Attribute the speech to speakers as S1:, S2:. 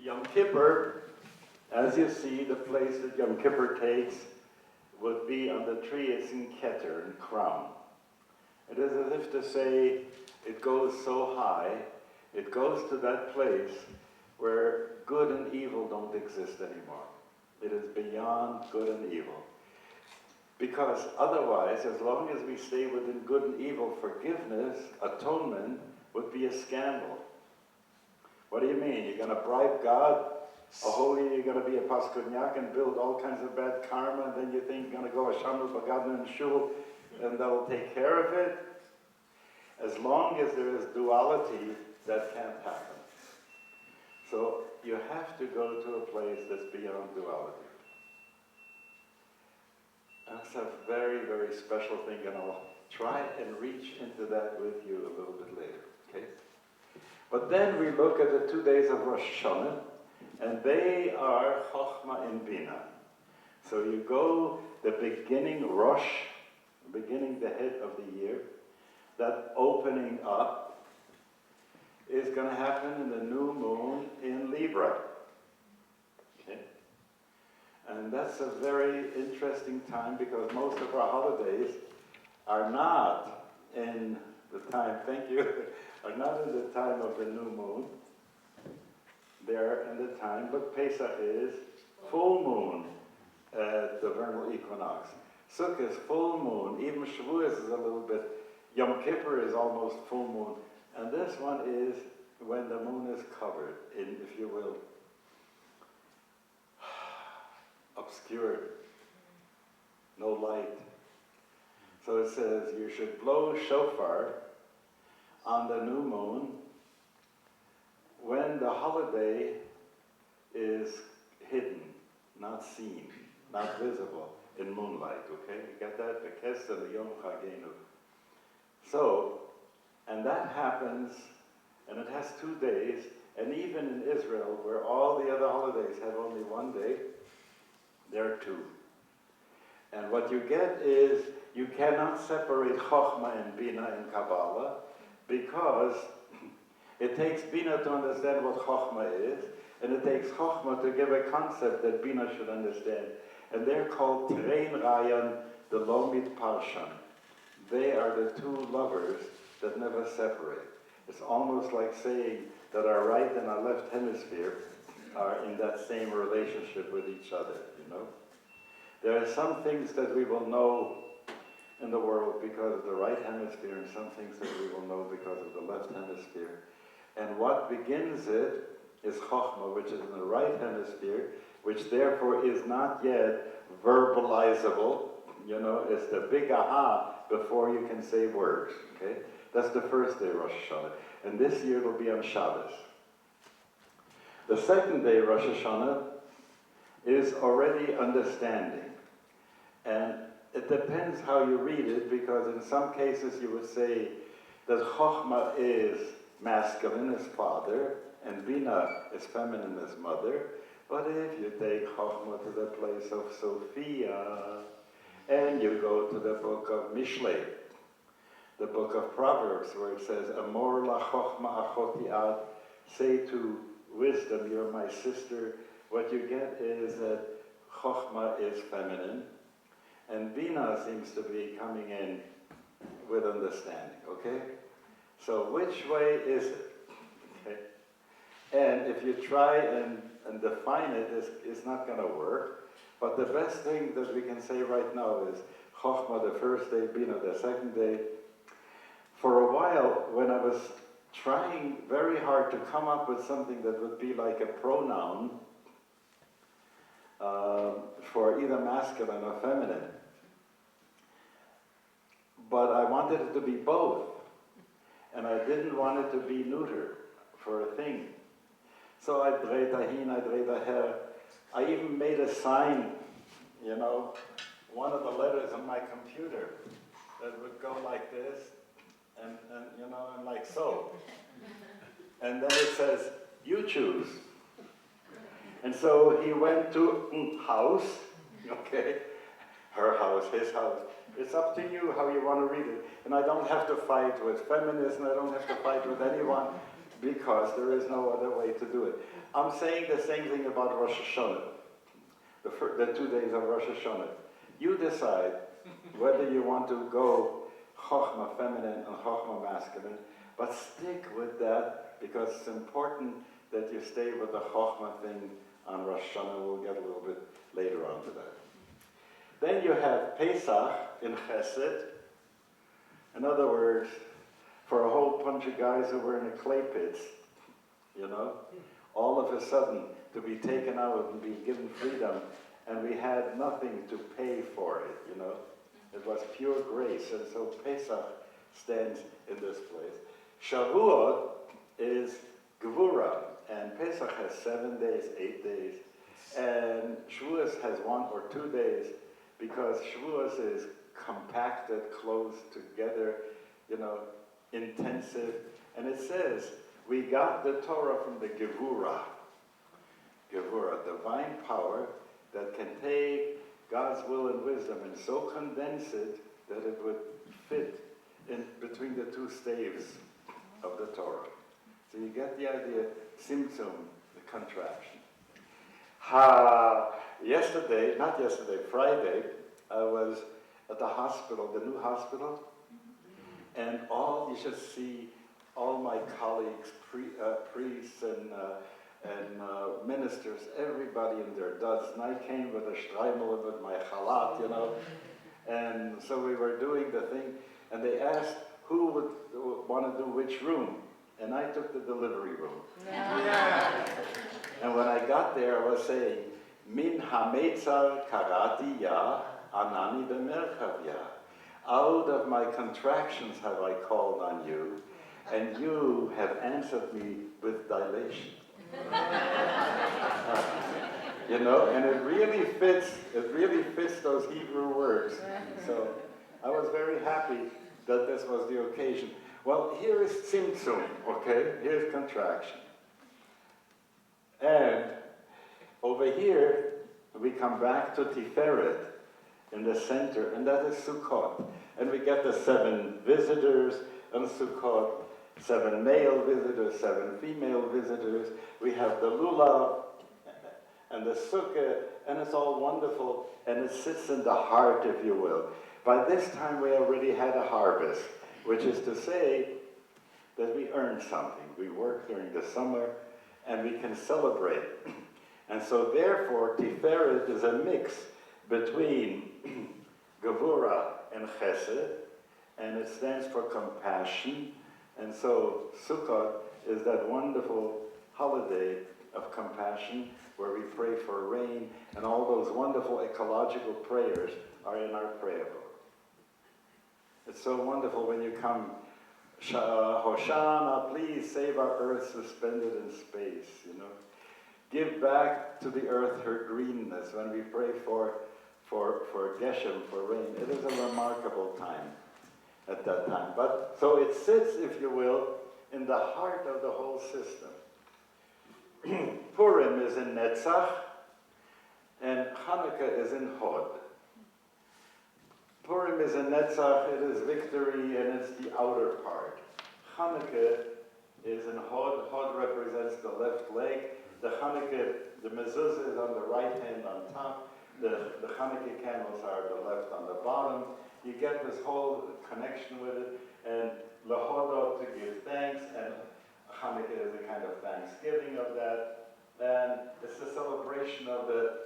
S1: Yom Kippur, as you see, the place that Yom Kippur takes would be on the tree. It's in Keter, in crown. It is as if to say, it goes so high, it goes to that place where good and evil don't exist anymore. It is beyond good and evil. Because otherwise, as long as we stay within good and evil, forgiveness, atonement, would be a scandal. What do you mean? You're going to bribe God? A holy, you're going to be a paskudnyak and build all kinds of bad karma, and then you think you're going to go a shamru bagadna and shul, and that'll take care of it? As long as there is duality, that can't happen. So you have to go to a place that's beyond duality. And it's a very, very special thing, and I'll try and reach into that with you a little bit later, okay? But then we look at the 2 days of Rosh Hashanah, and they are Chochmah and Bina. So you go, the beginning Rosh, beginning the head of the year, that opening up is going to happen in the new moon in Libra. Okay? And that's a very interesting time because most of our holidays are not in the time, thank you, are not in the time of the new moon. They're in the time, but Pesach is full moon at the vernal equinox. Sukkot is full moon, even Shavuos is a little bit, Yom Kippur is almost full moon. And this one is when the moon is covered in, if you will, obscured, no light. So it says you should blow shofar on the new moon when the holiday is hidden, not seen, not visible in moonlight, okay? You get that? The Kes and the Yom Chagenu. So, and that happens, and it has 2 days, and even in Israel, where all the other holidays have only 1 day, there are 2. And what you get is, you cannot separate Chochmah and Bina in Kabbalah, because it takes Bina to understand what Chochmah is, and it takes Chochmah to give a concept that Bina should understand. And they're called Trein Rayan, the Lomid Parshan. They are the 2 lovers that never separate. It's almost like saying that our right and our left hemisphere are in that same relationship with each other, you know? There are some things that we will know in the world because of the right hemisphere, and some things that we will know because of the left hemisphere. And what begins it is Chochmah, which is in the right hemisphere, which therefore is not yet verbalizable. You know, it's the big aha before you can say words, okay? That's the first day, Rosh Hashanah. And this year it'll be on Shabbos. The second day, Rosh Hashanah, is already understanding. And it depends how you read it, because in some cases you would say that Chochmah is masculine as father, and Bina is feminine as mother. But if you take Chochmah to the place of Sophia, and you go to the book of Mishlei, the book of Proverbs, where it says, Amor la Chochmah achoti ad, say to wisdom, you're my sister, what you get is that Chochmah is feminine, and Bina seems to be coming in with understanding, okay? So which way is it? Okay? And if you try and define it, it's not going to work. But the best thing that we can say right now is Chochmah the first day, Bina the second day. For a while, when I was trying very hard to come up with something that would be like a pronoun for either masculine or feminine, but I wanted it to be both, and I didn't want it to be neuter for a thing. So I dreht dahin, I dreht daher. I even made a sign, you know, one of the letters on my computer that would go like this, and you know, and like so. And then it says, you choose. And so he went to house, okay, her house, his house. It's up to you how you want to read it. And I don't have to fight with feminists, and I don't have to fight with anyone, because there is no other way to do it. I'm saying the same thing about Rosh Hashanah, the 2 days of Rosh Hashanah. You decide whether you want to go Chochmah feminine and Chochmah masculine, but stick with that because it's important that you stay with the Chochmah thing on Rosh Hashanah. We'll get a little bit later on to that. Then you have Pesach in Chesed. In other words, for a whole bunch of guys who were in the clay pits, you know, all of a sudden to be taken out and be given freedom, and we had nothing to pay for it, you know. It was pure grace, and so Pesach stands in this place. Shavuot is Gevurah, and Pesach has 7 days, 8 days, and Shavuos has 1 or 2 days, because Shavuos is compacted, close together, you know, intensive. And it says, we got the Torah from the Gevurah. Gevurah, divine power that can take God's will and wisdom and so condense it that it would fit in between the 2 staves of the Torah. So you get the idea, Tzimtzum, the contraction. Friday, I was at the hospital, the new hospital, and you should see all my colleagues, priests and ministers, everybody in their duds, and I came with a streimel with my chalat, you know, and so we were doing the thing, and they asked who would want to do which room, and I took the delivery room. Yeah. And when I got there, I was saying, Min hametzar karati ya anani b'merkav ya. Out of my contractions have I called on you, and you have answered me with dilation. You know, and it really fits those Hebrew words. So I was very happy that this was the occasion. Well, here is Tzimtzum, okay? Here's contraction. And over here, we come back to Tiferet in the center, and that is Sukkot. And we get the 7 visitors on Sukkot, 7 male visitors, 7 female visitors. We have the lulav and the sukkah, and it's all wonderful, and it sits in the heart, if you will. By this time, we already had a harvest, which is to say that we earned something. We worked during the summer, and we can celebrate. And so therefore, Tiferet is a mix between Gevurah and Chesed, and it stands for compassion. And so Sukkot is that wonderful holiday of compassion where we pray for rain, and all those wonderful ecological prayers are in our prayer book. It's so wonderful when you come, Hoshana, please save our earth suspended in space, you know. Give back to the earth her greenness when we pray for Geshem, for rain. It is a remarkable time at that time. But so it sits, if you will, in the heart of the whole system. Purim is in Netzach, and Hanukkah is in Hod. Purim is in Netzach, it is victory, and it's the outer part. Hanukkah is in Hod. Hod represents the left leg. The Hanukkah, the mezuzah is on the right hand on top. The Hanukkah candles are the left on the bottom. You get this whole connection with it, and Lahodot to give thanks, and Hanukkah is a kind of thanksgiving of that. And it's the celebration of the